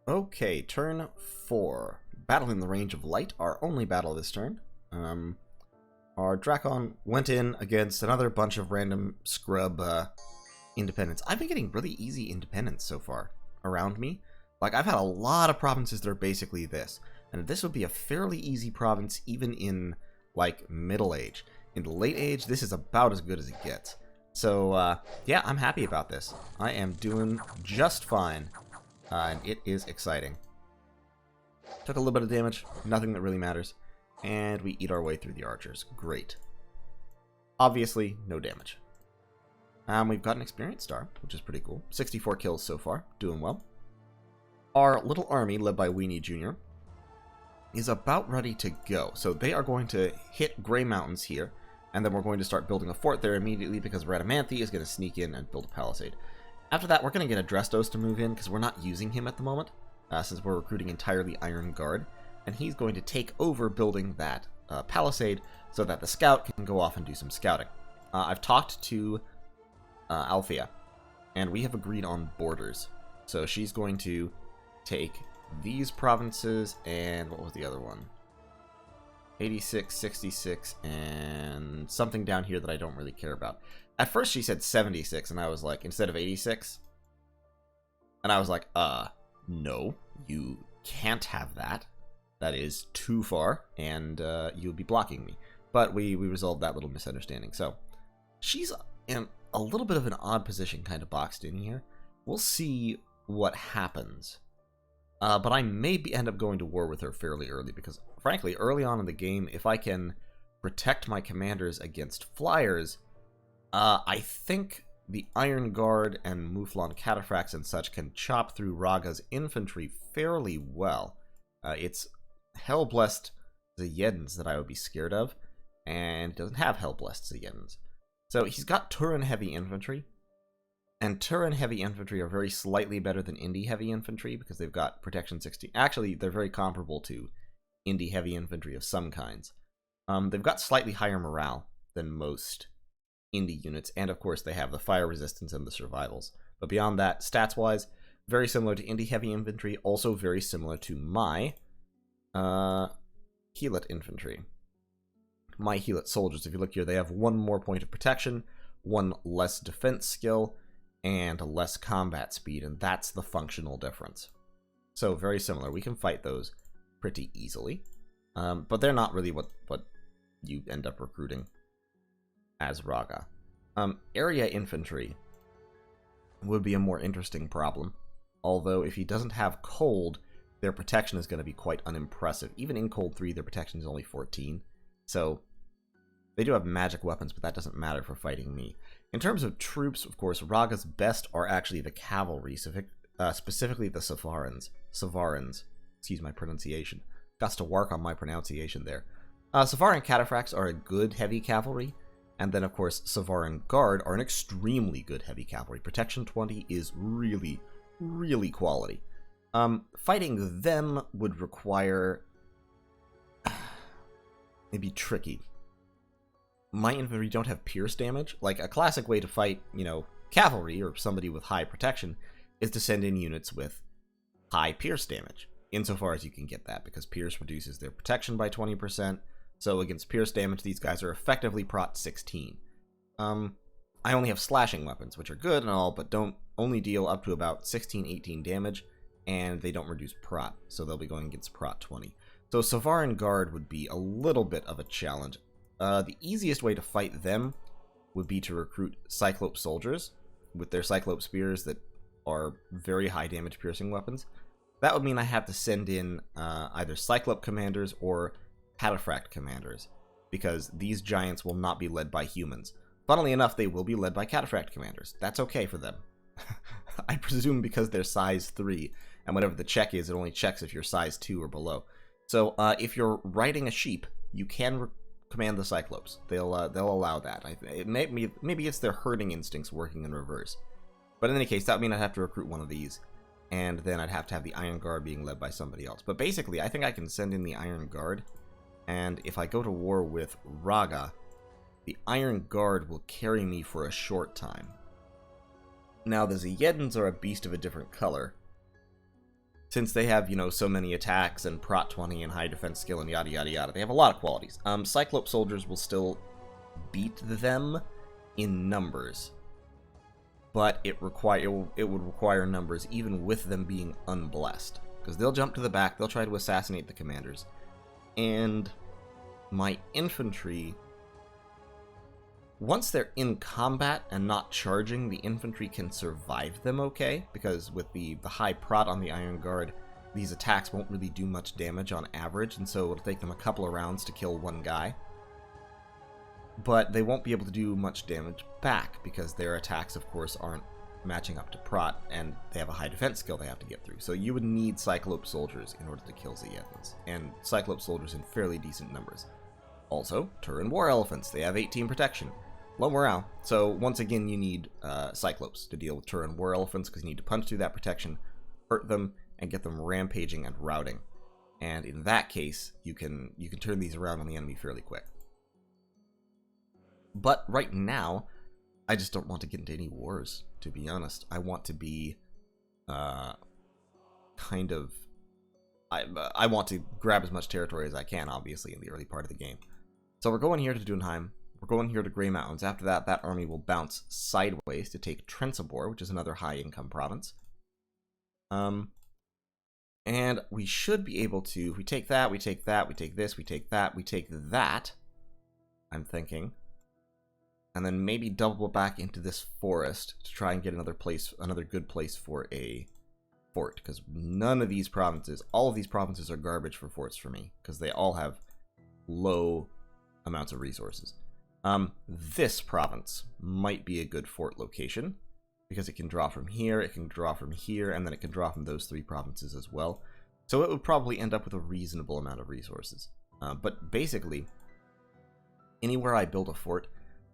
Okay, turn 4. Battle in the range of light, our only battle this turn. Our Drakon went in against another bunch of random scrub independents. I've been getting really easy independents so far around me. Like, I've had a lot of provinces that are basically this. And this would be a fairly easy province even in, like, middle age. In the late age, this is about as good as it gets. So, yeah, I'm happy about this. I am doing just fine. And it is exciting. Took a little bit of damage, nothing that really matters. And we eat our way through the archers. Great. Obviously, no damage. We've got an experience star, which is pretty cool. 64 kills so far, doing well. Our little army, led by Weenie Jr., is about ready to go. So they are going to hit Grey Mountains here, and then we're going to start building a fort there immediately because Radamanthi is going to sneak in and build a palisade. After that, we're going to get Adrestos to move in because we're not using him at the moment, since we're recruiting entirely Iron Guard, and he's going to take over building that palisade so that the scout can go off and do some scouting. I've talked to Althaea, and we have agreed on borders. So she's going to take these provinces, and what was the other one? 86, 66, and something down here that I don't really care about. At first she said 76, and I was like, instead of 86? And I was like, no, you can't have that. That is too far, and you'll be blocking me. But we resolved that little misunderstanding. So, she's in a little bit of an odd position kind of boxed in here. We'll see what happens. But I may end up going to war with her fairly early, because, frankly, early on in the game, if I can protect my commanders against flyers, I think the Iron Guard and Mouflon Cataphracts and such can chop through Ragha's infantry fairly well. It's Hell-Blessed Zayedans that I would be scared of, and he doesn't have Hell-Blessed Zayedans. So he's got Turan Heavy Infantry, and Turan Heavy Infantry are very slightly better than Indie Heavy Infantry because they've got Protection 16. Actually, they're very comparable to Indie Heavy Infantry of some kinds. They've got slightly higher morale than most Indie units, and of course they have the fire resistance and the survivals. But beyond that, stats-wise, very similar to Indie Heavy Infantry, also very similar to my Heelot Infantry. My Heelot soldiers, if you look here, they have one more point of protection, one less defense skill, and less combat speed, and that's the functional difference. So very similar. We can fight those pretty easily, but they're not really what you end up recruiting as Ragha. Area infantry would be a more interesting problem, although if he doesn't have cold, their protection is going to be quite unimpressive. Even in cold 3, their protection is only 14, so they do have magic weapons, but that doesn't matter for fighting me. In terms of troops, of course, Ragha's best are actually the cavalry, specifically the Savarans. Excuse my pronunciation. Got to work on my pronunciation there. Savaran Cataphracts are a good heavy cavalry, and then, of course, Savaran Guard are an extremely good heavy cavalry. Protection 20 is really, really quality. Fighting them would require... it'd be tricky. My infantry don't have pierce damage. Like, a classic way to fight, cavalry or somebody with high protection is to send in units with high pierce damage, insofar as you can get that, because pierce reduces their protection by 20%. So against pierce damage, these guys are effectively prot 16. I only have slashing weapons, which are good and all, but don't only deal up to about 16, 18 damage, and they don't reduce prot, so they'll be going against prot 20. So Savaran Guard would be a little bit of a challenge. The easiest way to fight them would be to recruit Cyclope soldiers with their Cyclope spears that are very high damage piercing weapons. That would mean I have to send in either Cyclope commanders or Cataphract commanders, because these giants will not be led by humans. Funnily enough, they will be led by Cataphract commanders. That's okay for them. I presume because they're size 3, and whatever the check is, it only checks if you're size 2 or below. So if you're riding a sheep, you can command the Cyclopes. They'll allow that. Maybe it's their herding instincts working in reverse. But in any case, that would mean I'd have to recruit one of these, and then I'd have to have the Iron Guard being led by somebody else. But basically, I think I can send in the Iron Guard, and if I go to war with Ragha, the Iron Guard will carry me for a short time. Now, the Zayedans are a beast of a different color. since they have, you know, so many attacks and prot 20 and high defense skill and yada yada yada, they have a lot of qualities. Cyclope soldiers will still beat them in numbers, but it would require numbers even with them being unblessed, because they'll jump to the back, they'll try to assassinate the commanders, and my infantry, once they're in combat and not charging, the infantry can survive them okay, because with the high prot on the Iron Guard, these attacks won't really do much damage on average, and so it'll take them a couple of rounds to kill one guy. But they won't be able to do much damage back, because their attacks, of course, aren't matching up to prot, and they have a high defense skill they have to get through. So you would need Cyclope soldiers in order to kill Zeethans, and Cyclope soldiers in fairly decent numbers. Also, Turn War Elephants, they have 18 protection. Low morale. So once again, you need Cyclopes to deal with Turn War Elephants, because you need to punch through that protection, hurt them, and get them rampaging and routing. And in that case, you can turn these around on the enemy fairly quick. But right now, I just don't want to get into any wars, to be honest. I want to be I want to grab as much territory as I can, obviously, in the early part of the game. So we're going here to Dunheim. We're going here to Grey Mountains. After that, that army will bounce sideways to take Trensibor, which is another high-income province. And we should be able to, if we take that, we take that, we take this, we take that, we take that, I'm thinking, and then maybe double back into this forest to try and get another good place for a fort, because none of these provinces, all of these provinces are garbage for forts for me, because they all have low amounts of resources. This province might be a good fort location, because it can draw from here, it can draw from here, and then it can draw from those three provinces as well. So it would probably end up with a reasonable amount of resources. But basically, anywhere I build a fort,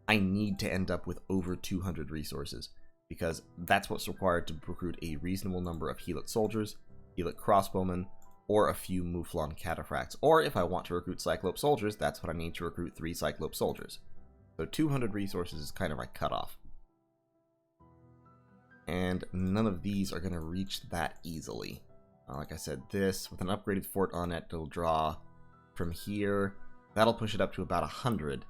I need to end up with over 200 resources, because that's what's required to recruit a reasonable number of Heelot soldiers, Heelot crossbowmen, or a few Mouflon cataphracts. Or if I want to recruit Cyclope soldiers, that's what I need to recruit 3 Cyclope soldiers. So 200 resources is kind of my cutoff. And none of these are going to reach that easily. Like I said, this, with an upgraded fort on it, it'll draw from here. That'll push it up to about 100.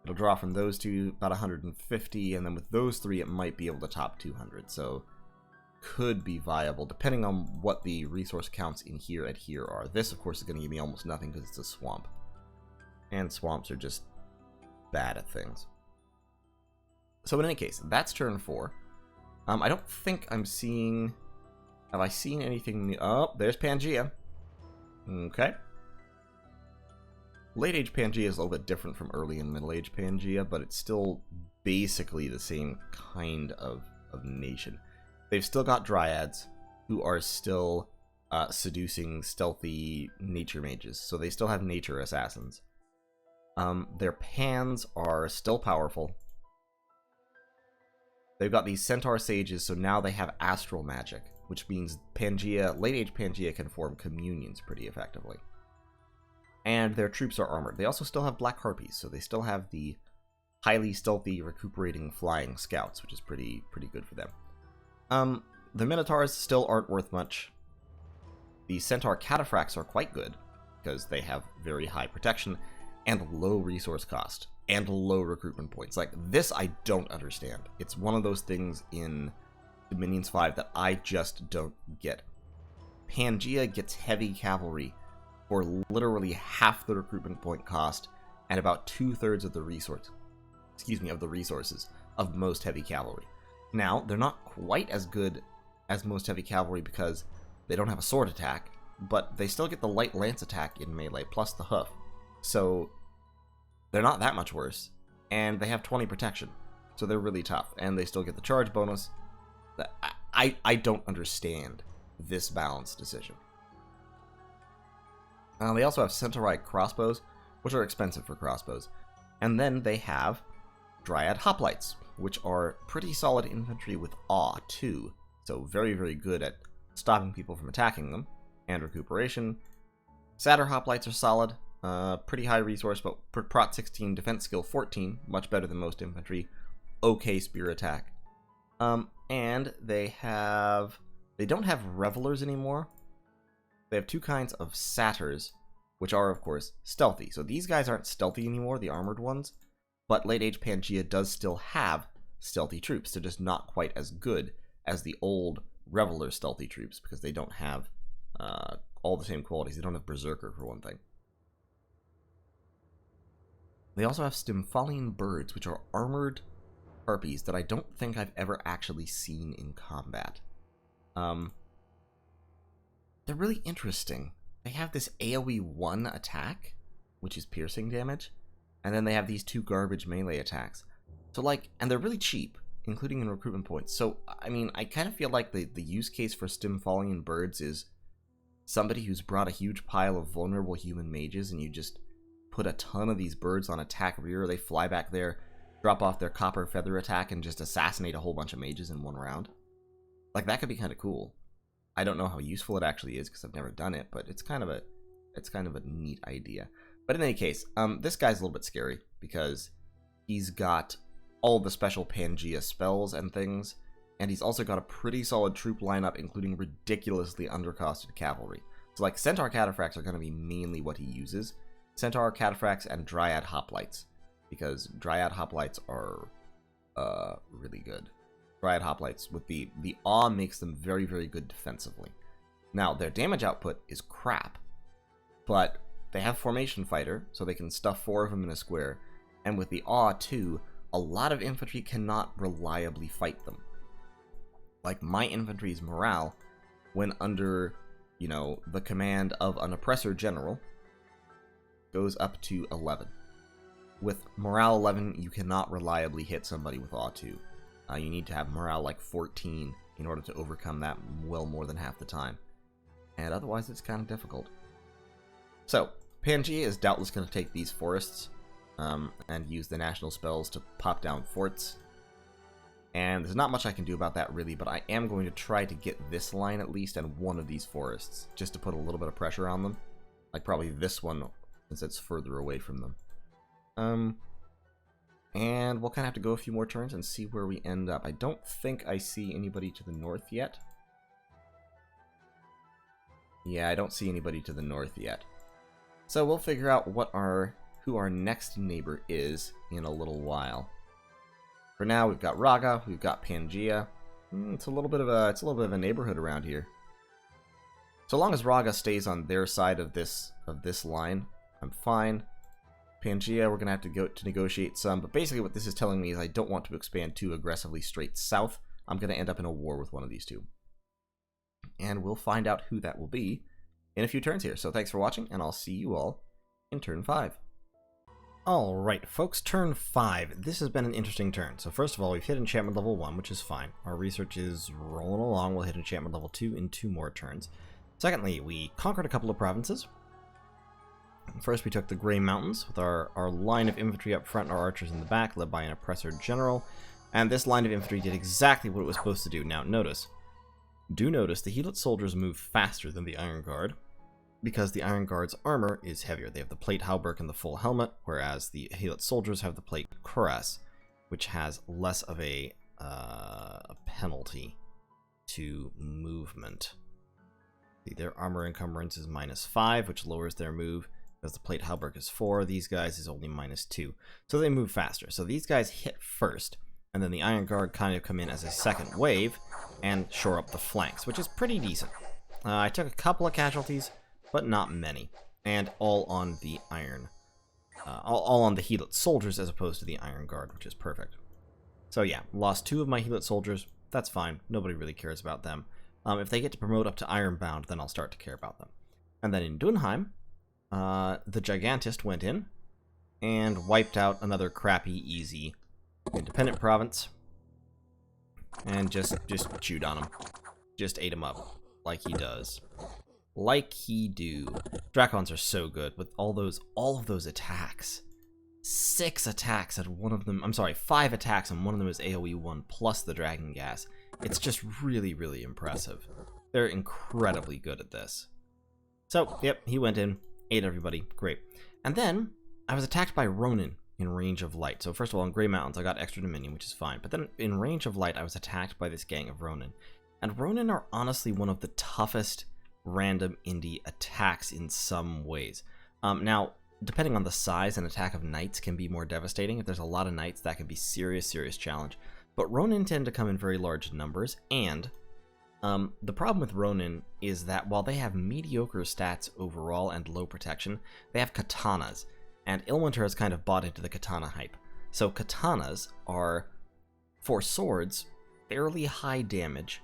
It'll draw from those two about 150, and then with those 3, it might be able to top 200. So, could be viable, depending on what the resource counts in here and here are. This, of course, is going to give me almost nothing because it's a swamp. And swamps are just bad at things. So in any case, that's turn 4. I don't think I'm seeing... Have I seen anything new? Oh, there's Pangaea. Okay. Late Age Pangaea is a little bit different from early and Middle Age Pangaea, but it's still basically the same kind of nation. They've still got dryads who are still seducing stealthy nature mages, so they still have nature assassins. Their pans are still powerful. They've got these centaur sages, so now they have astral magic, which means Pangaea, late age Pangaea can form communions pretty effectively. And their troops are armored. They also still have black harpies, so they still have the highly stealthy recuperating flying scouts, which is pretty good for them. The minotaurs still aren't worth much. The centaur cataphracts are quite good, because they have very high protection and low resource cost and low recruitment points. Like, this I don't understand. It's one of those things in Dominions 5 that I just don't get. Pangaea gets heavy cavalry for literally half the recruitment point cost and about 2/3 of the resources of most heavy cavalry. Now, they're not quite as good as most heavy cavalry because they don't have a sword attack, but they still get the light lance attack in melee plus the hoof. So they're not that much worse, and they have 20 protection, so they're really tough, and they still get the charge bonus. I don't understand this balance decision. They also have centauri crossbows, which are expensive for crossbows, and then they have dryad hoplites, which are pretty solid infantry with awe too, so very good at stopping people from attacking them, and recuperation. Satyr hoplites are solid. Pretty high resource, but prot 16, defense skill 14, much better than most infantry. Okay spear attack. And they have They don't have revelers anymore. They have two kinds of satyrs, which are, of course, stealthy. So these guys aren't stealthy anymore, the armored ones, but Late Age Pangaea does still have stealthy troops. They're just not quite as good as the old reveler stealthy troops, because they don't have all the same qualities. They don't have berserker, for one thing. They also have Stymphalian birds, which are armored harpies that I don't think I've ever actually seen in combat. They're really interesting. They have this AoE 1 attack, which is piercing damage, and then they have these two garbage melee attacks. So, like, and they're really cheap, including in recruitment points. So, I mean, I kind of feel like the use case for Stymphalian birds is somebody who's brought a huge pile of vulnerable human mages, and you just put a ton of these birds on attack rear. They fly back there, drop off their copper feather attack, and just assassinate a whole bunch of mages in one round. Like, that could be kind of cool. I don't know how useful it actually is because I've never done it, but it's kind of a neat idea. But in any case, this guy's a little bit scary because he's got all the special Pangaea spells and things, and he's also got a pretty solid troop lineup, including ridiculously undercosted cavalry. So, like, Centaur Cataphracts are going to be mainly what he uses. Centaur Cataphracts and Dryad Hoplites, because Dryad Hoplites are really good. Dryad Hoplites with the awe makes them very, very good defensively. Now, their damage output is crap, but they have Formation Fighter, so they can stuff 4 of them in a square, and with the awe too, a lot of infantry cannot reliably fight them. Like, my infantry's morale, when under, you know, the command of an oppressor general, goes up to 11. With morale 11, you cannot reliably hit somebody with awe 2. You need to have morale like 14 in order to overcome that well more than half the time. And otherwise, it's kind of difficult. So, Pangaea is doubtless going to take these forests and use the national spells to pop down forts. And there's not much I can do about that, really, but I am going to try to get this line at least and one of these forests, just to put a little bit of pressure on them. Like, probably this one, since it's further away from them. And we'll kind of have to go a few more turns and see where we end up. I don't think I see anybody to the north yet. Yeah, I don't see anybody to the north yet. So we'll figure out who our next neighbor is in a little while. For now, we've got Ragha, we've got Pangaea. It's a little bit of a neighborhood around here. So long as Ragha stays on their side of this line, I'm fine. Pangaea, we're going to have to go to negotiate some, but basically what this is telling me is I don't want to expand too aggressively straight south. I'm going to end up in a war with one of these two. And we'll find out who that will be in a few turns here. So thanks for watching, and I'll see you all in turn 5. Alright folks, turn 5. This has been an interesting turn. So first of all, we've hit enchantment level 1, which is fine. Our research is rolling along. We'll hit enchantment level 2 in 2 more turns. Secondly, we conquered a couple of provinces. First, we took the Grey Mountains with our line of infantry up front and our archers in the back, led by an oppressor general. And this line of infantry did exactly what it was supposed to do. Now, notice the Helot soldiers move faster than the Iron Guard, because the Iron Guard's armor is heavier. They have the plate hauberk and the full helmet, whereas the Helot soldiers have the plate cuirass, which has less of a penalty to movement. See, their armor encumbrance is -5, which lowers their move. Because the plate hauberk is 4, these guys is only -2. So they move faster. So these guys hit first, and then the Iron Guard kind of come in as a second wave and shore up the flanks, which is pretty decent. I took a couple of casualties, but not many, and all on the all on the Helot soldiers as opposed to the Iron Guard, which is perfect. So yeah, lost 2 of my Helot soldiers. That's fine. Nobody really cares about them. If they get to promote up to Ironbound, then I'll start to care about them. And then in Dunheim, the Gigantist went in and wiped out another crappy, easy independent province, and just chewed on him. Just ate him up, like he does. Like he do. Drakons are so good with all of those attacks. 6 attacks at one of them. I'm sorry, 5 attacks, and one of them is AoE 1 plus the Dragon Gas. It's just really, really impressive. They're incredibly good at this. So, yep, he went in, ate everybody. Great. And then I was attacked by Ronin in range of light. So first of all, in Grey Mountains, I got extra dominion, which is fine. But then in range of light, I was attacked by this gang of Ronin. And Ronin are honestly one of the toughest random indie attacks in some ways. Now, depending on the size, an attack of knights can be more devastating. If there's a lot of knights, that can be serious challenge. But Ronin tend to come in very large numbers, and the problem with Ronin is that while they have mediocre stats overall and low protection, they have katanas, and Ilwinter has kind of bought into the katana hype. So katanas are, for swords, fairly high damage,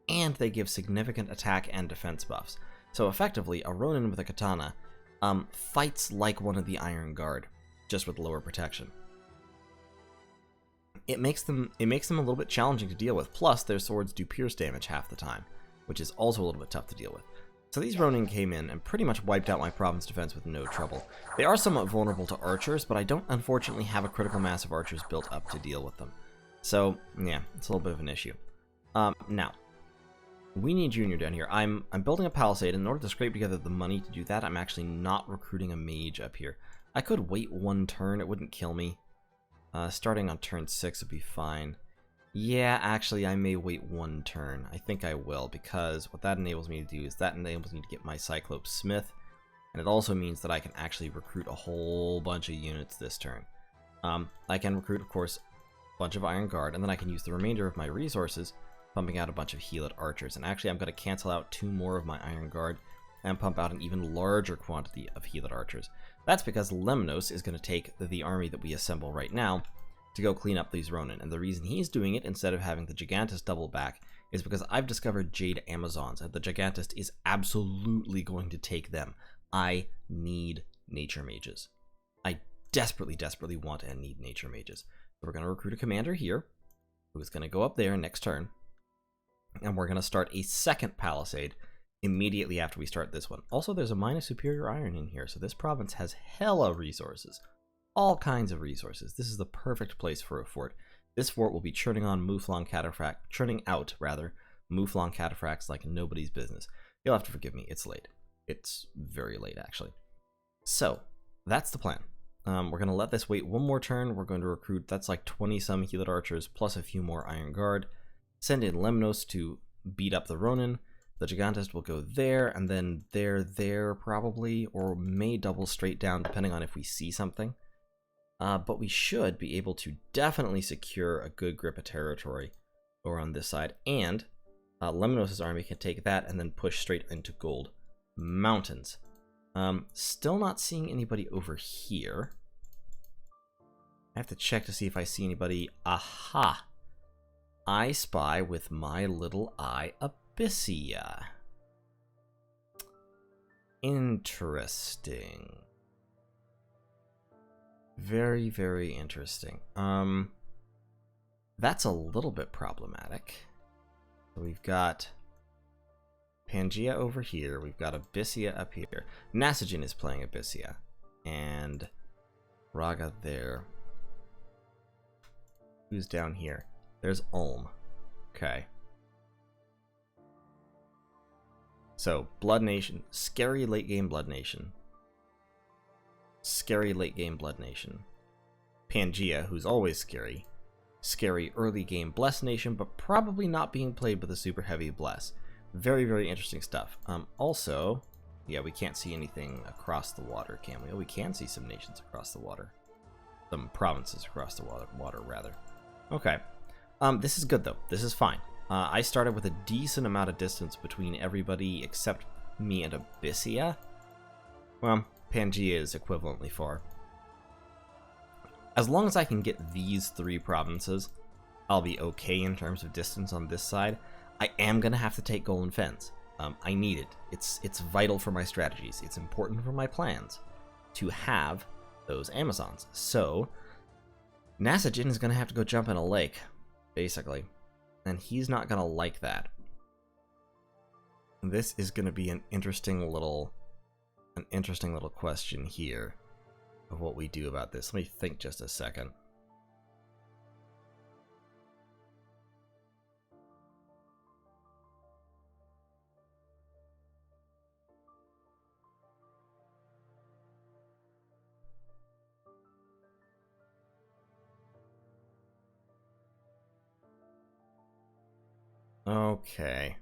and they give significant attack and defense buffs. So effectively, a Ronin with a katana fights like one of the Iron Guard, just with lower protection. It makes them a little bit challenging to deal with, plus their swords do pierce damage half the time, which is also a little bit tough to deal with. So these Ronin came in and pretty much wiped out my province defense with no trouble. They are somewhat vulnerable to archers, but I don't unfortunately have a critical mass of archers built up to deal with them. So yeah, it's a little bit of an issue. Now, we need Junior down here. I'm building a palisade, and in order to scrape together the money to do that, I'm actually not recruiting a mage up here. I could wait one turn, it wouldn't kill me. Starting on turn 6 would be fine. Yeah, actually, I may wait one turn. I think I will, because what that enables me to do is that enables me to get my Cyclops Smith, and it also means that I can actually recruit a whole bunch of units this turn. I can recruit, of course, a bunch of Iron Guard, and then I can use the remainder of my resources, pumping out a bunch of Heeled Archers. And actually, I'm going to cancel out 2 more of my Iron Guard, and pump out an even larger quantity of Heeled Archers. That's because Lemnos is going to take the army that we assemble right now to go clean up these Ronin, and the reason he's doing it instead of having the Gigantist double back is because I've discovered Jade Amazons, and the Gigantist is absolutely going to take them. I need Nature Mages. I desperately want and need Nature Mages. So we're going to recruit a commander here, who's going to go up there next turn, and we're going to start a second palisade immediately after we start this one. Also, there's a mine of superior iron in here, so this province has hella resources. All kinds of resources. This is the perfect place for a fort. This fort will be churning out Mouflon cataphracts like nobody's business. You'll have to forgive me, it's late. It's very late, actually. So, that's the plan. We're going to let this wait one more turn. We're going to recruit, that's like 20-some Heeled Archers, plus a few more Iron Guard. Send in Lemnos to beat up the Ronin. The Gigantist will go there, and then there probably, or may double straight down, depending on if we see something. But we should be able to definitely secure a good grip of territory over on this side, and Lemnos' army can take that and then push straight into Gold Mountains. Still not seeing anybody over here. I have to check to see if I see anybody. Aha! I spy with my little eye Abysia. Interesting. Very, very interesting. That's a little bit problematic. So we've got Pangaea over here. We've got Abysia up here. Nasajin is playing Abysia. And Ragha there. Who's down here? There's Ulm. Okay. So, Blood Nation. Scary late game Blood Nation. Scary late game Blood Nation. Pangaea, who's always scary. Scary early game Bless Nation, but probably not being played with a super heavy Bless. Very, very interesting stuff. Also, yeah, we can't see anything across the water, can we? Oh, we can see some nations across the water. Some provinces across the water, rather. Okay. This is good, though. This is fine. I started with a decent amount of distance between everybody except me and Abysia. Well, Pangaea is equivalently far. As long as I can get these 3 provinces, I'll be okay in terms of distance on this side. I am going to have to take Golden Fens. I need it. It's vital for my strategies. It's important for my plans to have those Amazons. So, Nasajin is going to have to go jump in a lake, basically. And he's not going to like that. This is going to be an interesting little question here of what we do about this. Let me think just a second. Okay.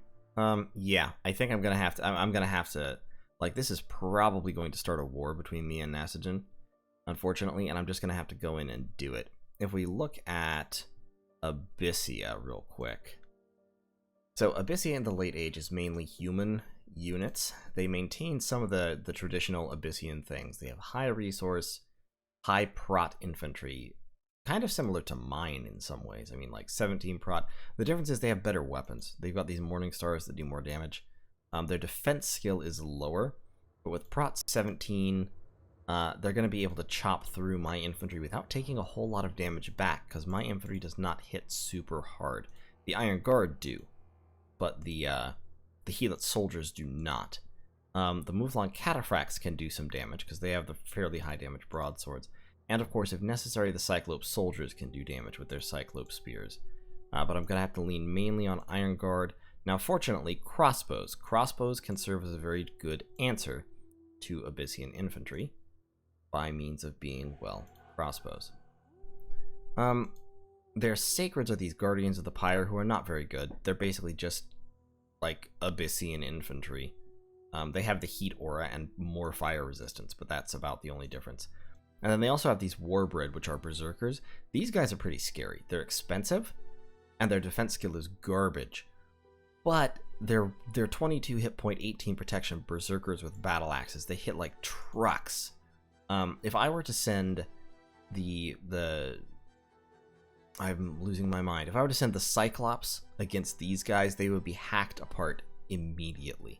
Yeah, I think I'm gonna have to. I'm gonna have to. Like, this is probably going to start a war between me and Nasajin, unfortunately, and I'm just gonna have to go in and do it. If we look at Abysia real quick. So Abysia in the late age is mainly human units. They maintain some of the traditional Abysian things. They have high resource, high prot infantry, kind of similar to mine in some ways. I mean, like 17 prot. The difference is they have better weapons. They've got these morning stars that do more damage. Their defense skill is lower, but with prot 17, they're going to be able to chop through my infantry without taking a whole lot of damage back, because my infantry does not hit super hard. The Iron Guard do, but the Heelot soldiers do not. The move-long cataphracts can do some damage, because they have the fairly high damage broadswords. And of course, if necessary, the Cyclope soldiers can do damage with their Cyclope spears. But I'm going to have to lean mainly on Iron Guard. Now, fortunately, crossbows. Crossbows can serve as a very good answer to Abyssian infantry by means of being, well, crossbows. Their sacreds are these Guardians of the Pyre who are not very good. They're basically just like Abyssian infantry. They have the heat aura and more fire resistance, but that's about the only difference. And then they also have these Warbred, which are berserkers. These guys are pretty scary. They're expensive, and their defense skill is garbage. But they're 22 hit point, 18 protection berserkers with battle axes. They hit like trucks. If I were to send I'm losing my mind. If I were to send the Cyclops against these guys, they would be hacked apart immediately.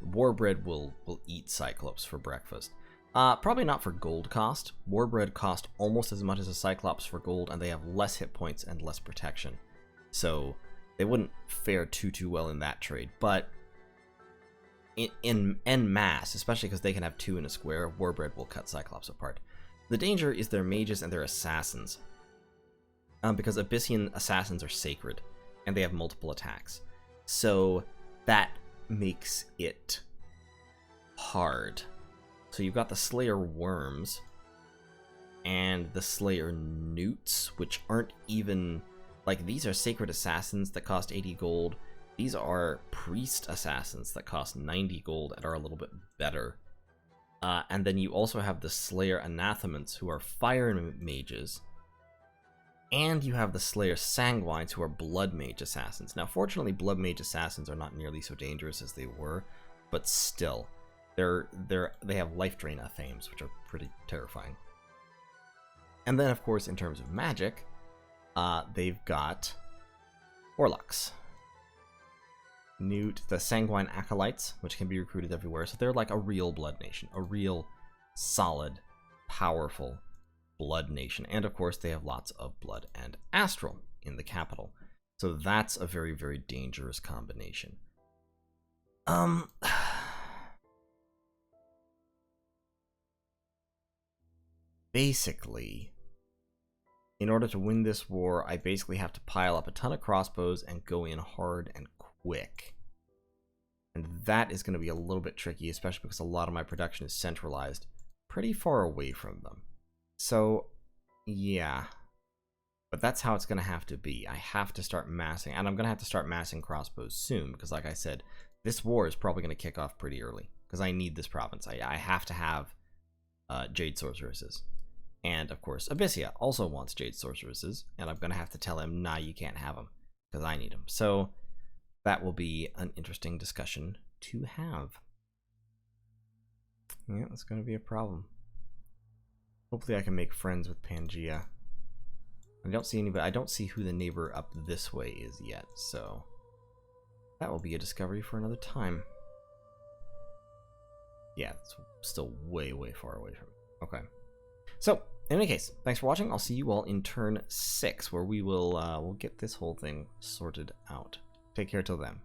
Warbred will eat Cyclops for breakfast. Probably not for gold cost. Warbred cost almost as much as a Cyclops for gold, and they have less hit points and less protection. So they wouldn't fare too well in that trade. But in en masse, especially because they can have two in a square, Warbred will cut Cyclops apart. The danger is their mages and their assassins. Because Abyssian assassins are sacred, and they have multiple attacks. So that makes it hard. So you've got the Slayer Worms and the Slayer Newts, which aren't even, like, these are sacred assassins that cost 80 gold. These are priest assassins that cost 90 gold and are a little bit better. And then you also have the Slayer Anathemants, who are fire mages. And you have the Slayer Sanguines, who are blood mage assassins. Now, fortunately, blood mage assassins are not nearly so dangerous as they were, but still. They have life drain Athames, which are pretty terrifying. And then, of course, in terms of magic, they've got Warlocks. Newt, the Sanguine Acolytes, which can be recruited everywhere. So they're like a real blood nation, a real solid, powerful blood nation. And of course, they have lots of blood and astral in the capital. So that's a very, very dangerous combination. Basically, in order to win this war, I basically have to pile up a ton of crossbows and go in hard and quick. And that is going to be a little bit tricky, especially because a lot of my production is centralized pretty far away from them. So, yeah. But that's how it's going to have to be. I have to start massing, and I'm going to have to start massing crossbows soon, because like I said, this war is probably going to kick off pretty early, because I need this province. I have to have Jade Sorceresses. And, of course, Abysia also wants Jade Sorceresses, and I'm going to have to tell him, nah, you can't have them, because I need them. So, that will be an interesting discussion to have. Yeah, that's going to be a problem. Hopefully I can make friends with Pangaea. I don't see anybody. I don't see who the neighbor up this way is yet, so that will be a discovery for another time. Yeah, it's still way, way far away from me. Okay. So, in any case, thanks for watching. I'll see you all in turn 6, where we will we'll get this whole thing sorted out. Take care till then.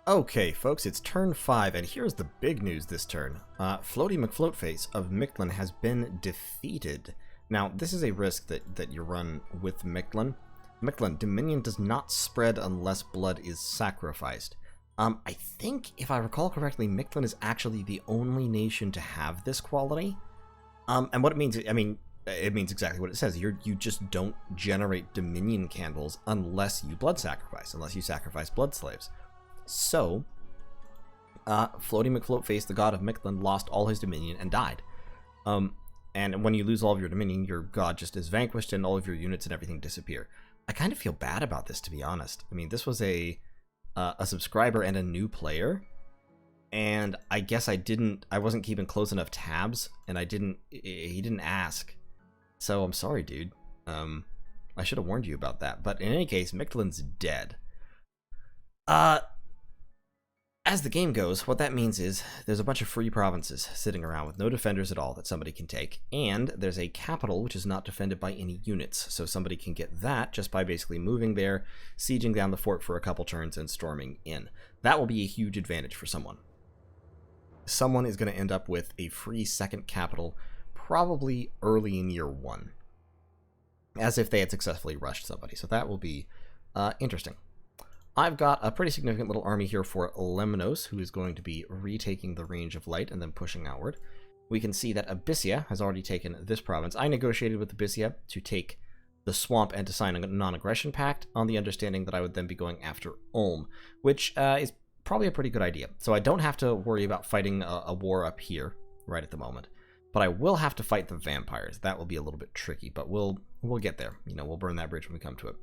Okay, folks, it's turn 5, and here's the big news this turn. Floaty McFloatface of Mictlan has been defeated. Now, this is a risk that you run with Mictlan. Mictlan, Dominion does not spread unless blood is sacrificed. I think, if I recall correctly, Mictlan is actually the only nation to have this quality. And what it means, I mean, it means exactly what it says. You just don't generate Dominion candles unless you blood sacrifice, unless you sacrifice blood slaves. So, Floaty McFloatface, the god of Mictlan, lost all his Dominion and died. And when you lose all of your Dominion, your god just is vanquished and all of your units and everything disappear. I kind of feel bad about this, to be honest. I mean, this was a subscriber and a new player, and I guess I wasn't keeping close enough tabs, and he didn't ask. So I'm sorry, dude. I should have warned you about that. But in any case, Mictlan's dead. As the game goes, what that means is there's a bunch of free provinces sitting around with no defenders at all that somebody can take, and there's a capital which is not defended by any units, so somebody can get that just by basically moving there, sieging down the fort for a couple turns, and storming in. That will be a huge advantage for someone. Someone is going to end up with a free second capital probably early in year 1, as if they had successfully rushed somebody, so that will be interesting. I've got a pretty significant little army here for Lemnos, who is going to be retaking the range of light and then pushing outward. We can see that Abysia has already taken this province. I negotiated with Abysia to take the swamp and to sign a non-aggression pact on the understanding that I would then be going after Ulm, which is probably a pretty good idea. So I don't have to worry about fighting a war up here right at the moment, but I will have to fight the vampires. That will be a little bit tricky, but we'll get there. You know, we'll burn that bridge when we come to it.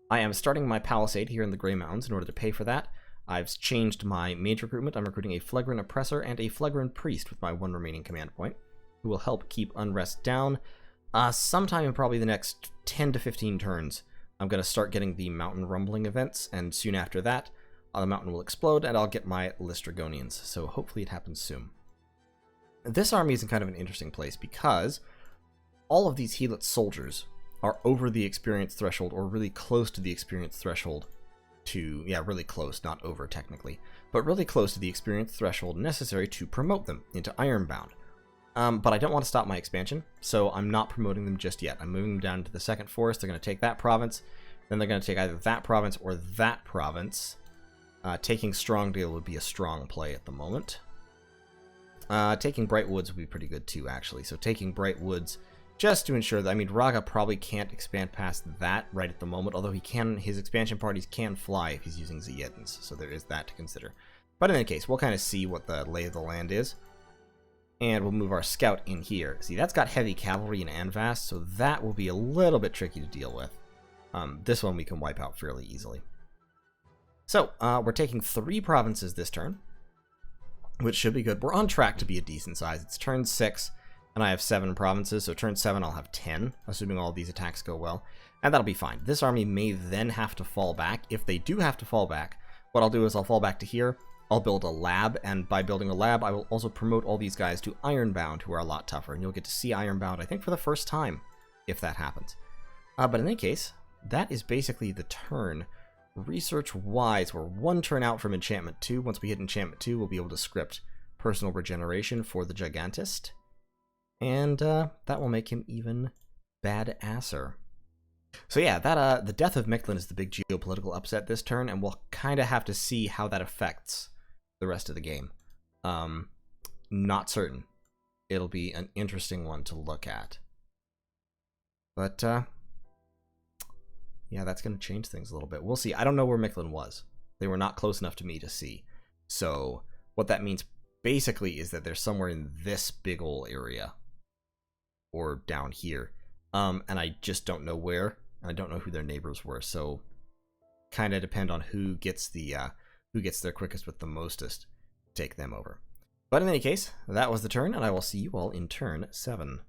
I am starting my palisade here in the Grey Mountains in order to pay for that. I've changed my mage recruitment. I'm recruiting a Phlegran Oppressor and a Phlegran Priest with my 1 remaining command point, who will help keep unrest down. Sometime in probably the next 10 to 15 turns, I'm going to start getting the mountain rumbling events, and soon after that, the mountain will explode, and I'll get my Lystragonians, so hopefully it happens soon. This army is in kind of an interesting place, because all of these Helot soldiers are over the experience threshold, or really close to the experience threshold really close, not over technically, but really close to the experience threshold necessary to promote them into Ironbound. But I don't want to stop my expansion, so I'm not promoting them just yet. I'm moving them down to the second forest. They're going to take that province, then they're going to take either that province or that province. Taking Strongdale would be a strong play at the moment. Taking Bright Woods would be pretty good too, actually. So taking Bright Woods, just to ensure that, I mean, Ragha probably can't expand past that right at the moment, although his expansion parties can fly if he's using Zeedens, so there is that to consider. But in any case, we'll kind of see what the lay of the land is, and we'll move our scout in here. See, that's got heavy cavalry and Anvast, so that will be a little bit tricky to deal with. This one we can wipe out fairly easily. So, we're taking 3 provinces this turn, which should be good. We're on track to be a decent size. It's turn 6, and I have 7 provinces, so turn 7 I'll have 10, assuming all these attacks go well, and that'll be fine. This army may then have to fall back. If they do have to fall back, what I'll do is I'll fall back to here, I'll build a lab, and by building a lab, I will also promote all these guys to Ironbound, who are a lot tougher, and you'll get to see Ironbound, I think, for the first time, if that happens. But in any case, that is basically the turn. Research-wise, we're 1 turn out from Enchantment 2. Once we hit Enchantment 2, we'll be able to script Personal Regeneration for the Gigantist, and that will make him even badasser. So yeah, that the death of Mictlan is the big geopolitical upset this turn, and we'll kind of have to see how that affects the rest of the game. Not certain. It'll be an interesting one to look at. But yeah, that's going to change things a little bit. We'll see. I don't know where Mictlan was. They were not close enough to me to see. So what that means basically is that they're somewhere in this big ol' area, or down here, and I just don't know where. I don't know who their neighbors were, so kind of depend on who gets there quickest with the mostest. Take them over. But in any case, that was the turn, and I will see you all in turn 7.